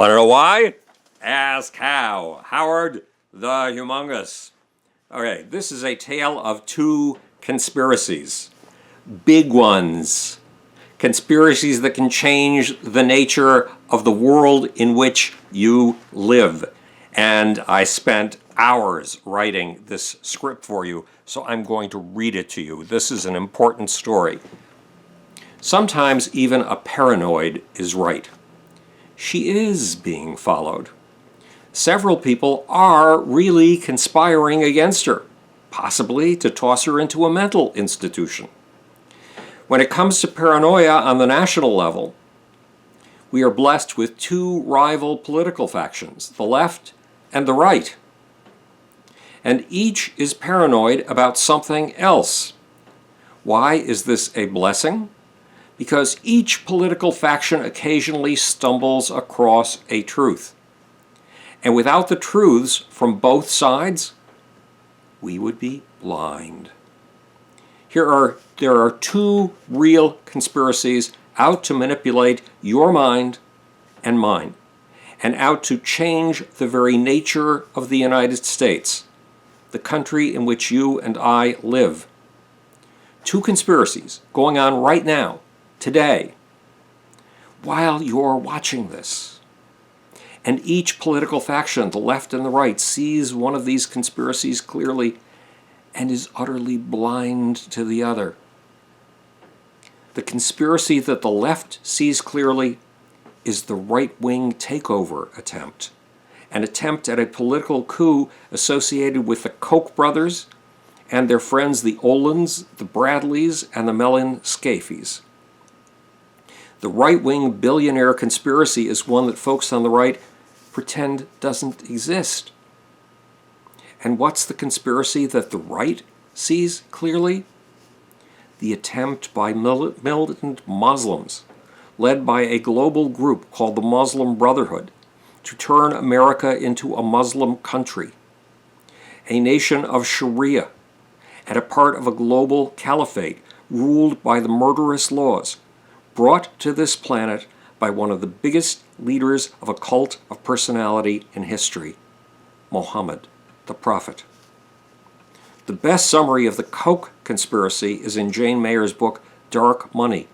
Want to know why? Ask how. Howard the Humongous. Okay, this is a tale of two conspiracies. Big ones. Conspiracies that can change the nature of the world in which you live. And I spent hours writing this script for you, so I'm going to read it to you. This is an important story. Sometimes even a paranoid is right. She is being followed. Several people are really conspiring against her, possibly to toss her into a mental institution. When it comes to paranoia on the national level, we are blessed with two rival political factions, the left and the right. And each is paranoid about something else. Why is this a blessing? Because each political faction occasionally stumbles across a truth. And without the truths from both sides, we would be blind. There are two real conspiracies out to manipulate your mind and mine, and out to change the very nature of the United States, the country in which you and I live. Two conspiracies going on right now, today, while you're watching this. And each political faction, the left and the right, sees one of these conspiracies clearly and is utterly blind to the other. The conspiracy that the left sees clearly is the right-wing takeover attempt, an attempt at a political coup associated with the Koch brothers and their friends the Olins, the Bradleys, and the Mellon Scafes. The right-wing billionaire conspiracy is one that folks on the right pretend doesn't exist. And what's the conspiracy that the right sees clearly? The attempt by militant Muslims, led by a global group called the Muslim Brotherhood, to turn America into a Muslim country, a nation of Sharia, and a part of a global caliphate ruled by the murderous laws brought to this planet by one of the biggest leaders of a cult of personality in history, Muhammad, the Prophet. The best summary of the Koch conspiracy is in Jane Mayer's book, Dark Money,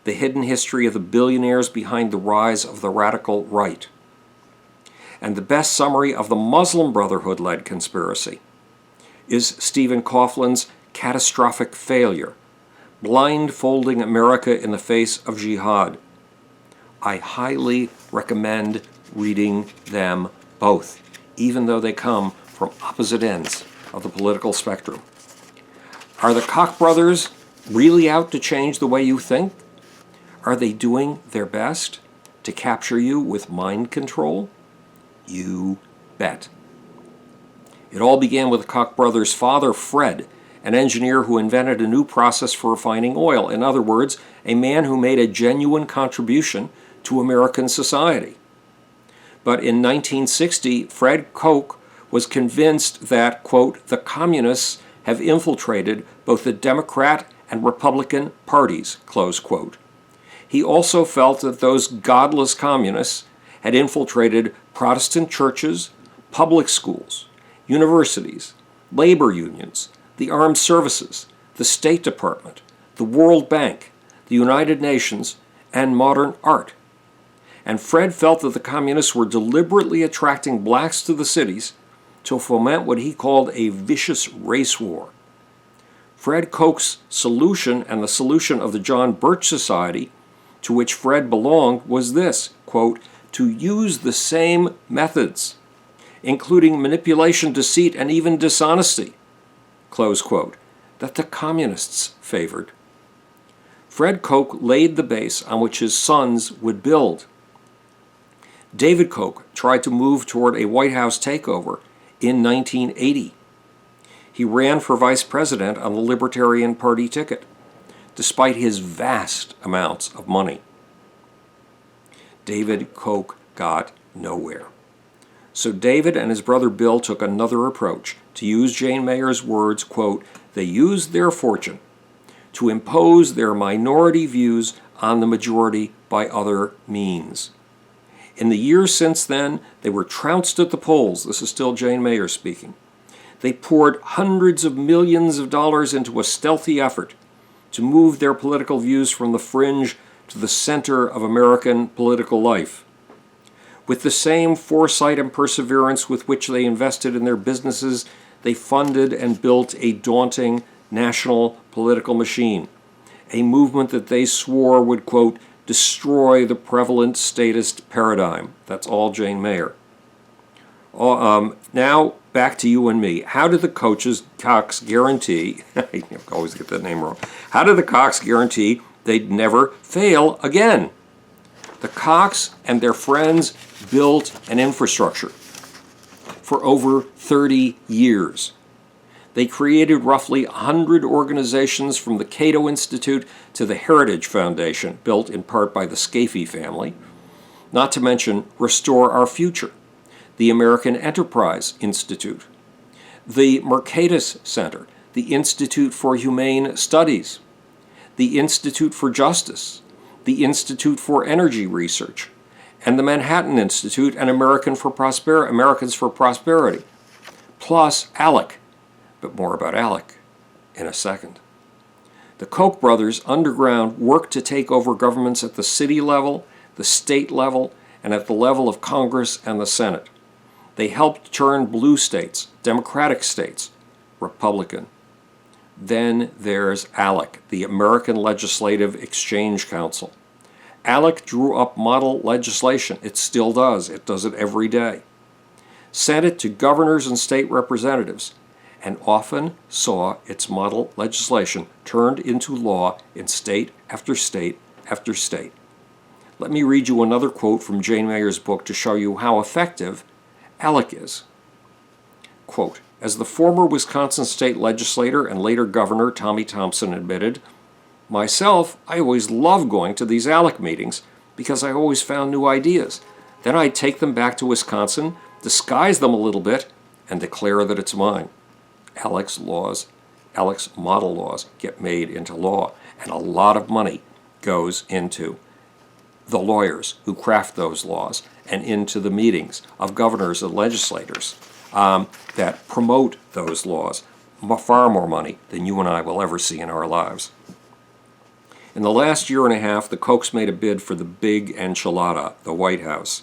The Hidden History of the Billionaires Behind the Rise of the Radical Right. And the best summary of the Muslim Brotherhood-led conspiracy is Stephen Coughlin's Catastrophic Failure, Blindfolding America in the Face of Jihad. I highly recommend reading them both, even though they come from opposite ends of the political spectrum. Are the Koch brothers really out to change the way you think? Are they doing their best to capture you with mind control? You bet. It all began with the Koch brothers' father, Fred, an engineer who invented a new process for refining oil. In other words, a man who made a genuine contribution to American society. But in 1960, Fred Koch was convinced that, quote, the communists have infiltrated both the Democrat and Republican parties, close quote. He also felt that those godless communists had infiltrated Protestant churches, public schools, universities, labor unions, the armed services, the State Department, the World Bank, the United Nations, and modern art. And Fred felt that the communists were deliberately attracting blacks to the cities to foment what he called a vicious race war. Fred Koch's solution, and the solution of the John Birch Society, to which Fred belonged, was this, quote, to use the same methods, including manipulation, deceit, and even dishonesty, close quote, that the communists favored. Fred Koch laid the base on which his sons would build. David Koch tried to move toward a White House takeover in 1980. He ran for vice president on the Libertarian Party ticket, despite his vast amounts of money. David Koch got nowhere. So David and his brother Bill took another approach. To use Jane Mayer's words, quote, they used their fortune to impose their minority views on the majority by other means. In the years since then, they were trounced at the polls. This is still Jane Mayer speaking. They poured hundreds of millions of dollars into a stealthy effort to move their political views from the fringe to the center of American political life. With the same foresight and perseverance with which they invested in their businesses, they funded and built a daunting national political machine, a movement that they swore would, quote, destroy the prevalent statist paradigm. That's all Jane Mayer. Now, back to you and me. How did the Kochs guarantee, I always get that name wrong, how did the Kochs guarantee they'd never fail again? The Kochs and their friends built an infrastructure for over 30 years. They created roughly 100 organizations, from the Cato Institute to the Heritage Foundation, built in part by the Scaife family, not to mention Restore Our Future, the American Enterprise Institute, the Mercatus Center, the Institute for Humane Studies, the Institute for Justice, the Institute for Energy Research, and the Manhattan Institute and Americans for Prosperity, plus ALEC. But more about ALEC in a second. The Koch brothers underground worked to take over governments at the city level, the state level, and at the level of Congress and the Senate. They helped turn blue states, Democratic states, Republican. Then there's ALEC, the American Legislative Exchange Council. ALEC drew up model legislation. It still does. It does it every day. Sent it to governors and state representatives, and often saw its model legislation turned into law in state after state after state. Let me read you another quote from Jane Mayer's book to show you how effective ALEC is. Quote, as the former Wisconsin state legislator and later governor Tommy Thompson admitted, myself, I always loved going to these ALEC meetings because I always found new ideas. Then I'd take them back to Wisconsin, disguise them a little bit, and declare that it's mine. ALEC's model laws get made into law, and a lot of money goes into the lawyers who craft those laws and into the meetings of governors and legislators that promote those laws. Far more money than you and I will ever see in our lives. In the last year and a half, the Kochs made a bid for the big enchilada, the White House.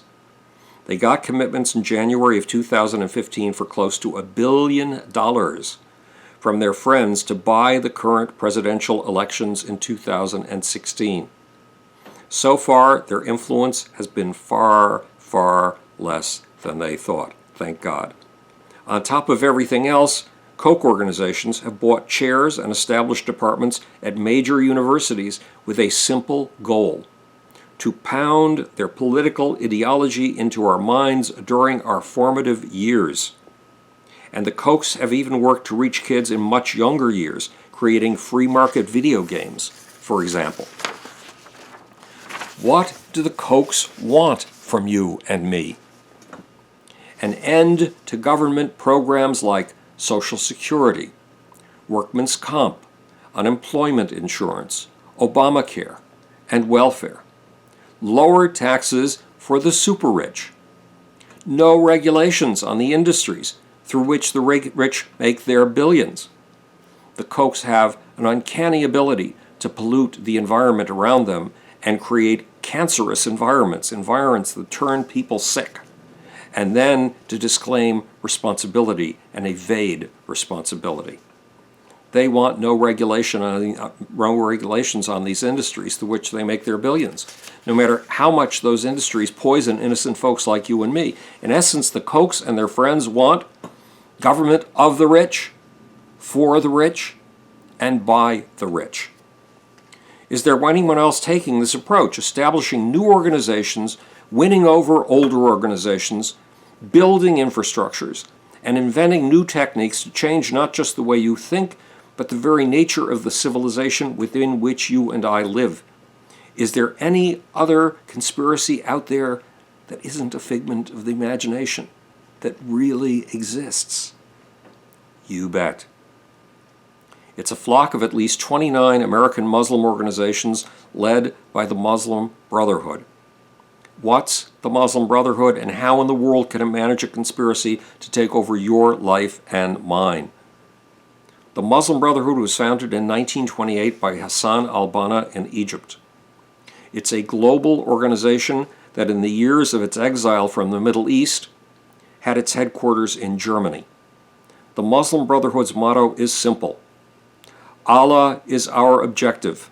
They got commitments in January of 2015 for close to $1 billion from their friends to buy the current presidential elections in 2016. So far, their influence has been far, far less than they thought, thank God. On top of everything else, Koch organizations have bought chairs and established departments at major universities with a simple goal: to pound their political ideology into our minds during our formative years. And the Kochs have even worked to reach kids in much younger years, creating free market video games, for example. What do the Kochs want from you and me? An end to government programs like Social Security, Workman's Comp, unemployment insurance, Obamacare, and welfare. Lower taxes for the super rich. No regulations on the industries through which the rich make their billions. The Kochs have an uncanny ability to pollute the environment around them and create cancerous environments that turn people sick, and then to disclaim responsibility and evade responsibility. They want no regulations on these industries through which they make their billions, no matter how much those industries poison innocent folks like you and me. In essence, the Kochs and their friends want government of the rich, for the rich, and by the rich. Is there anyone else taking this approach, establishing new organizations, winning over older organizations, building infrastructures, and inventing new techniques to change not just the way you think, but the very nature of the civilization within which you and I live? Is there any other conspiracy out there that isn't a figment of the imagination, that really exists? You bet. It's a flock of at least 29 American Muslim organizations led by the Muslim Brotherhood. What's the Muslim Brotherhood, and how in the world can it manage a conspiracy to take over your life and mine? The Muslim Brotherhood was founded in 1928 by Hassan al-Banna in Egypt. It's a global organization that in the years of its exile from the Middle East had its headquarters in Germany. The Muslim Brotherhood's motto is simple. Allah is our objective.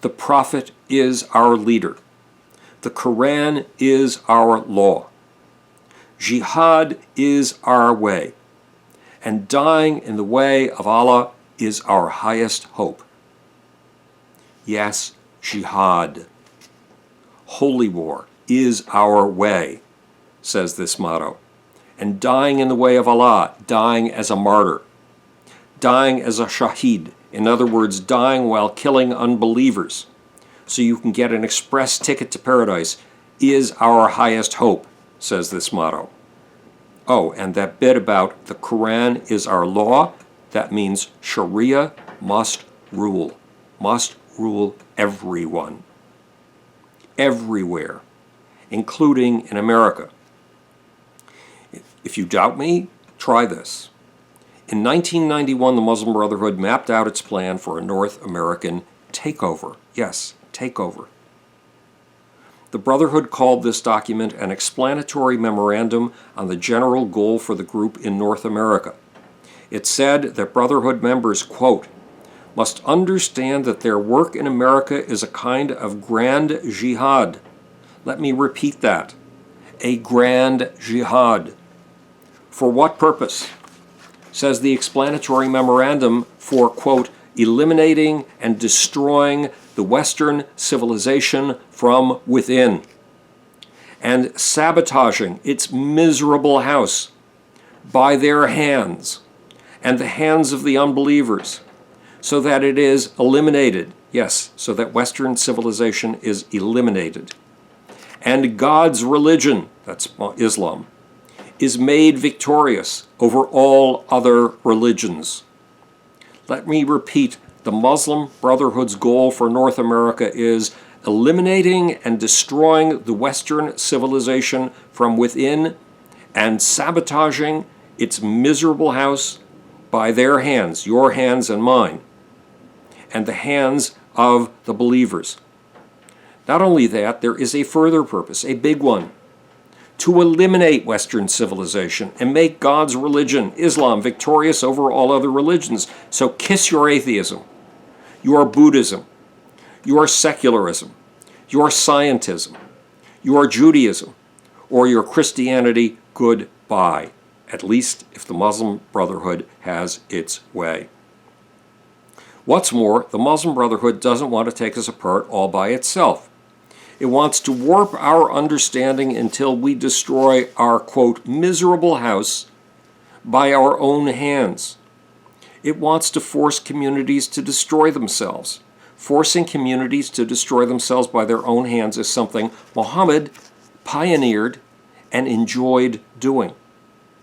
The Prophet is our leader. The Quran is our law. Jihad is our way. And dying in the way of Allah is our highest hope. Yes, jihad. Holy war is our way, says this motto. And dying in the way of Allah, dying as a martyr, dying as a shaheed, in other words, dying while killing unbelievers, so you can get an express ticket to paradise, is our highest hope, says this motto. Oh, and that bit about the Quran is our law, that means Sharia must rule everyone, everywhere, including in America. If you doubt me, try this. In 1991, the Muslim Brotherhood mapped out its plan for a North American takeover. Yes, takeover. The Brotherhood called this document an explanatory memorandum on the general goal for the group in North America. It said that Brotherhood members, quote, must understand that their work in America is a kind of grand jihad. Let me repeat that. A grand jihad. For what purpose? Says the explanatory memorandum, for, quote, eliminating and destroying the Western civilization from within, and sabotaging its miserable house by their hands and the hands of the unbelievers, so that it is eliminated. Yes, so that Western civilization is eliminated. And God's religion, that's Islam, is made victorious over all other religions. Let me repeat, the Muslim Brotherhood's goal for North America is eliminating and destroying the Western civilization from within and sabotaging its miserable house by their hands, your hands and mine, and the hands of the believers. Not only that, there is a further purpose, a big one, to eliminate Western civilization and make God's religion, Islam, victorious over all other religions. So kiss your atheism, your Buddhism, your secularism, your scientism, your Judaism, or your Christianity, goodbye, at least if the Muslim Brotherhood has its way. What's more, the Muslim Brotherhood doesn't want to take us apart all by itself. It wants to warp our understanding until we destroy our, quote, miserable house by our own hands. It wants to force communities to destroy themselves. Forcing communities to destroy themselves by their own hands is something Muhammad pioneered and enjoyed doing.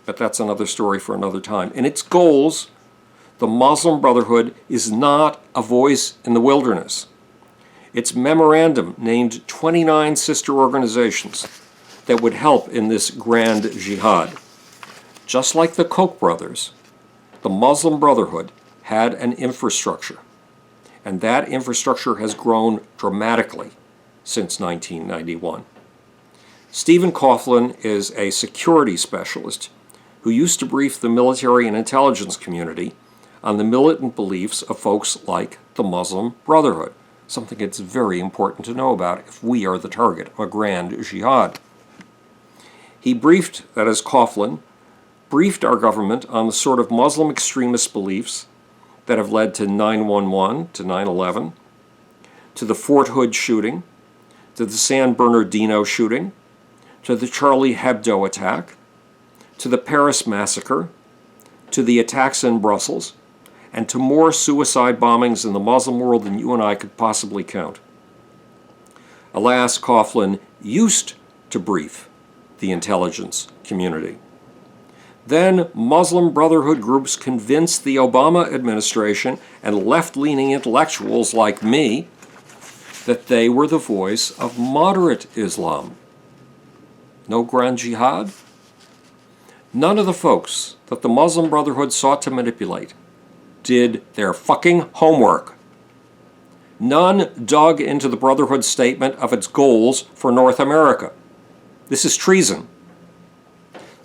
But that's another story for another time. In its goals, the Muslim Brotherhood is not a voice in the wilderness. Its memorandum named 29 sister organizations that would help in this grand jihad. Just like the Koch brothers, the Muslim Brotherhood had an infrastructure, and that infrastructure has grown dramatically since 1991. Stephen Coughlin is a security specialist who used to brief the military and intelligence community on the militant beliefs of folks like the Muslim Brotherhood, something it's very important to know about if we are the target of a grand jihad. He briefed, that is Coughlin, briefed our government on the sort of Muslim extremist beliefs that have led to 9/11, to 9/11, to the Fort Hood shooting, to the San Bernardino shooting, to the Charlie Hebdo attack, to the Paris massacre, to the attacks in Brussels, and to more suicide bombings in the Muslim world than you and I could possibly count. Alas, Coughlin used to brief the intelligence community. Then Muslim Brotherhood groups convinced the Obama administration and left-leaning intellectuals like me that they were the voice of moderate Islam, No Grand Jihad? None of the folks that the Muslim Brotherhood sought to manipulate did their fucking homework. None dug into the Brotherhood's statement of its goals for North America. This is treason.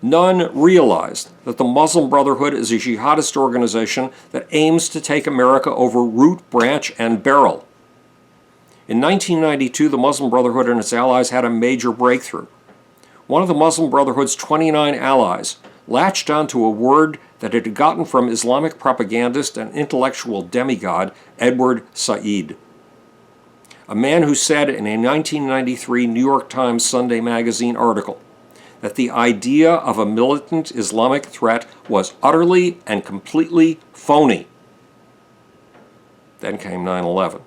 None realized that the Muslim Brotherhood is a jihadist organization that aims to take America over root, branch, and barrel. In 1992, the Muslim Brotherhood and its allies had a major breakthrough. One of the Muslim Brotherhood's 29 allies latched onto a word that it had gotten from Islamic propagandist and intellectual demigod Edward Said, a man who said in a 1993 New York Times Sunday magazine article that the idea of a militant Islamic threat was utterly and completely phony. Then came 9/11.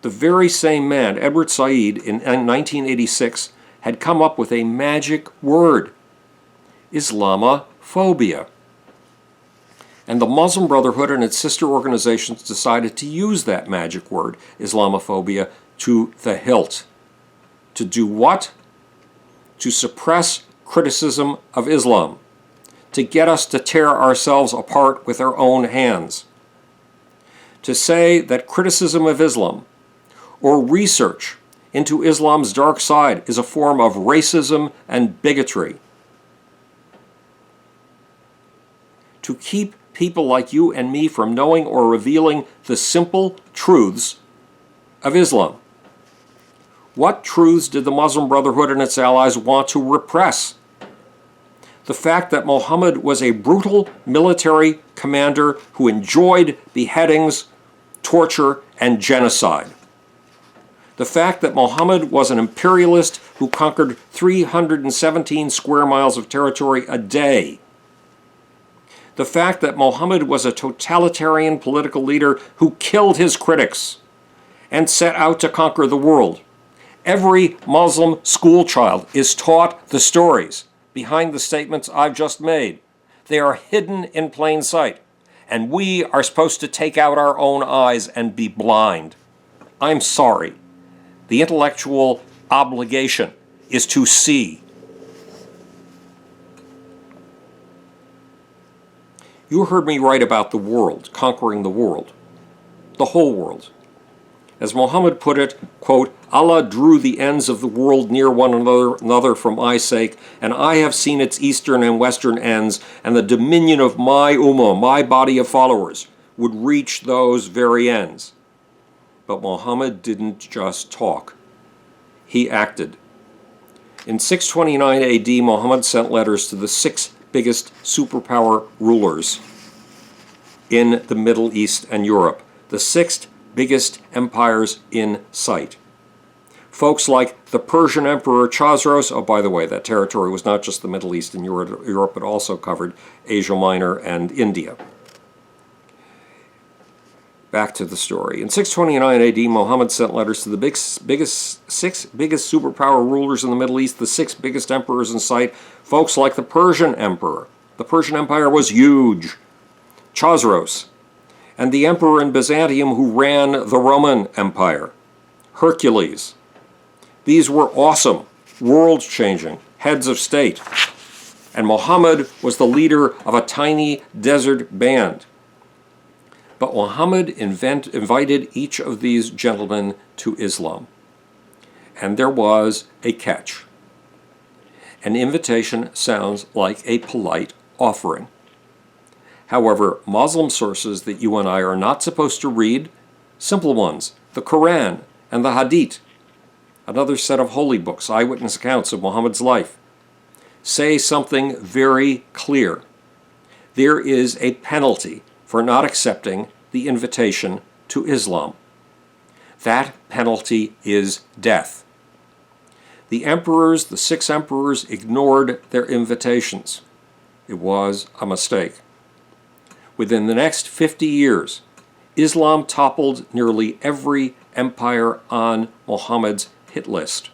The very same man, Edward Said, in 1986, had come up with a magic word, Islamophobia. And the Muslim Brotherhood and its sister organizations decided to use that magic word, Islamophobia, to the hilt. To do what? To suppress criticism of Islam, to get us to tear ourselves apart with our own hands, to say that criticism of Islam or research into Islam's dark side is a form of racism and bigotry, to keep people like you and me from knowing or revealing the simple truths of Islam. What truths did the Muslim Brotherhood and its allies want to repress? The fact that Muhammad was a brutal military commander who enjoyed beheadings, torture, and genocide. The fact that Muhammad was an imperialist who conquered 317 square miles of territory a day. The fact that Muhammad was a totalitarian political leader who killed his critics and set out to conquer the world. Every Muslim school child is taught the stories behind the statements I've just made. They are hidden in plain sight, and we are supposed to take out our own eyes and be blind. I'm sorry. The intellectual obligation is to see. You heard me write about the world, conquering the world, the whole world. As Muhammad put it, quote, Allah drew the ends of the world near one another for my sake, and I have seen its eastern and western ends, and the dominion of my ummah, my body of followers, would reach those very ends. But Muhammad didn't just talk. He acted. In 629 AD, Muhammad sent letters to the 6 biggest superpower rulers in the Middle East and Europe, the 6 biggest empires in sight. Folks like the Persian Emperor Chosroes, oh, by the way, that territory was not just the Middle East and Europe, but also covered Asia Minor and India. Back to the story. In 629 AD, Muhammad sent letters to the 6 biggest superpower rulers in the Middle East, the 6 biggest emperors in sight, folks like the Persian Emperor. The Persian Empire was huge. Chosroes. And the emperor in Byzantium who ran the Roman Empire, Hercules. These were awesome, world-changing heads of state. And Muhammad was the leader of a tiny desert band. But Muhammad invited each of these gentlemen to Islam. And there was a catch. An invitation sounds like a polite offering. However, Muslim sources that you and I are not supposed to read, simple ones, the Quran and the Hadith, another set of holy books, eyewitness accounts of Muhammad's life, say something very clear. There is a penalty for not accepting the invitation to Islam. That penalty is death. The emperors, the 6 emperors, ignored their invitations. It was a mistake. Within the next 50 years, Islam toppled nearly every empire on Muhammad's hit list.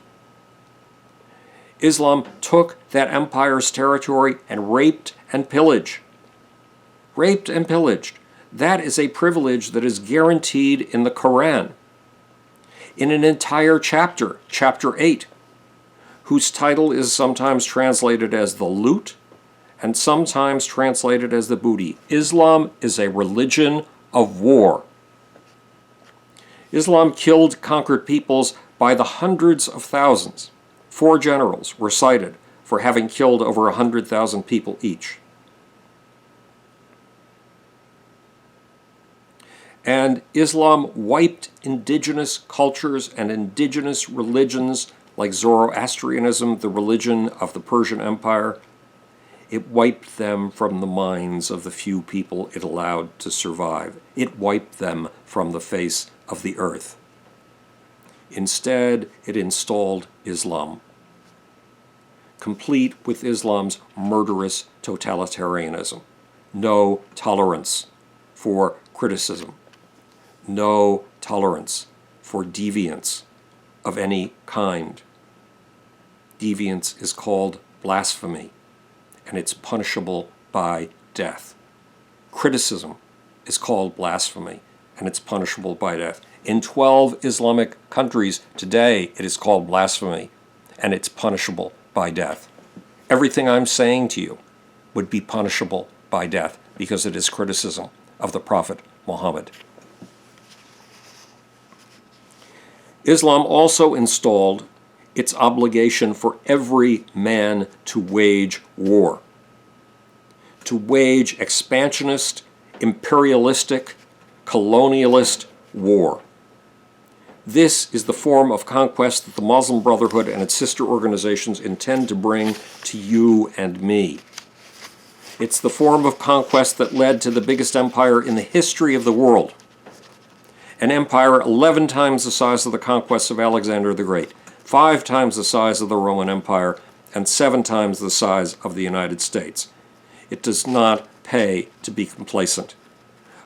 Islam took that empire's territory and raped and pillaged. Raped and pillaged. That is a privilege that is guaranteed in the Quran. In an entire chapter, chapter 8, whose title is sometimes translated as the loot and sometimes translated as the booty. Islam is a religion of war. Islam killed conquered peoples by the hundreds of thousands. 4 generals were cited for having killed over 100,000 people each. And Islam wiped indigenous cultures and indigenous religions like Zoroastrianism, the religion of the Persian Empire. It wiped them from the minds of the few people it allowed to survive. It wiped them from the face of the earth. Instead, it installed Islam, complete with Islam's murderous totalitarianism. No tolerance for criticism. No tolerance for deviance of any kind. Deviance is called blasphemy, and it's punishable by death. Criticism is called blasphemy, and it's punishable by death. In 12 Islamic countries today, it is called blasphemy, and it's punishable by death. Everything I'm saying to you would be punishable by death because it is criticism of the Prophet Muhammad. Islam also installed its obligation for every man to wage war, to wage expansionist, imperialistic, colonialist war. This is the form of conquest that the Muslim Brotherhood and its sister organizations intend to bring to you and me. It's the form of conquest that led to the biggest empire in the history of the world, an empire 11 times the size of the conquests of Alexander the Great, 5 times the size of the Roman Empire, and 7 times the size of the United States. It does not pay to be complacent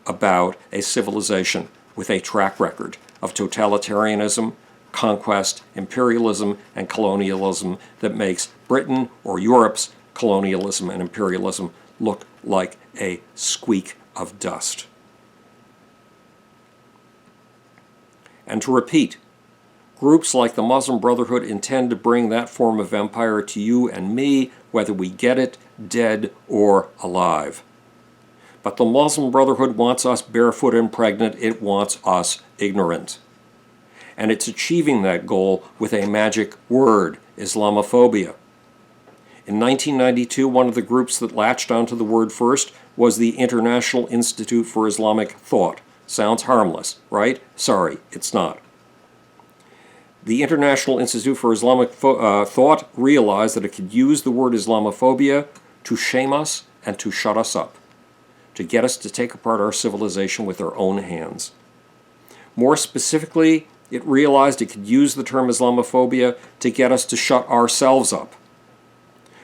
about a civilization with a track record of totalitarianism, conquest, imperialism, and colonialism that makes Britain or Europe's colonialism and imperialism look like a squeak of dust. And to repeat, groups like the Muslim Brotherhood intend to bring that form of empire to you and me, whether we get it dead or alive. But the Muslim Brotherhood wants us barefoot and pregnant. It wants us ignorant. And it's achieving that goal with a magic word, Islamophobia. In 1992, one of the groups that latched onto the word first was the International Institute for Islamic Thought. Sounds harmless, right? Sorry, it's not. The International Institute for Islamic Thought realized that it could use the word Islamophobia to shame us and to shut us up, to get us to take apart our civilization with our own hands. More specifically, it realized it could use the term Islamophobia to get us to shut ourselves up.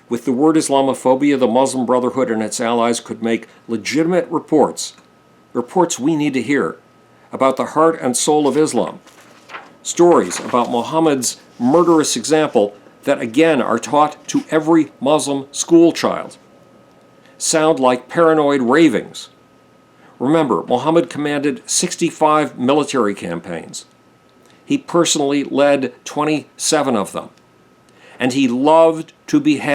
With the word Islamophobia, the Muslim Brotherhood and its allies could make legitimate reports we need to hear, about the heart and soul of Islam. Stories about Muhammad's murderous example that again are taught to every Muslim school child. Sound like paranoid ravings. Remember, Muhammad commanded 65 military campaigns. He personally led 27 of them. And he loved to behead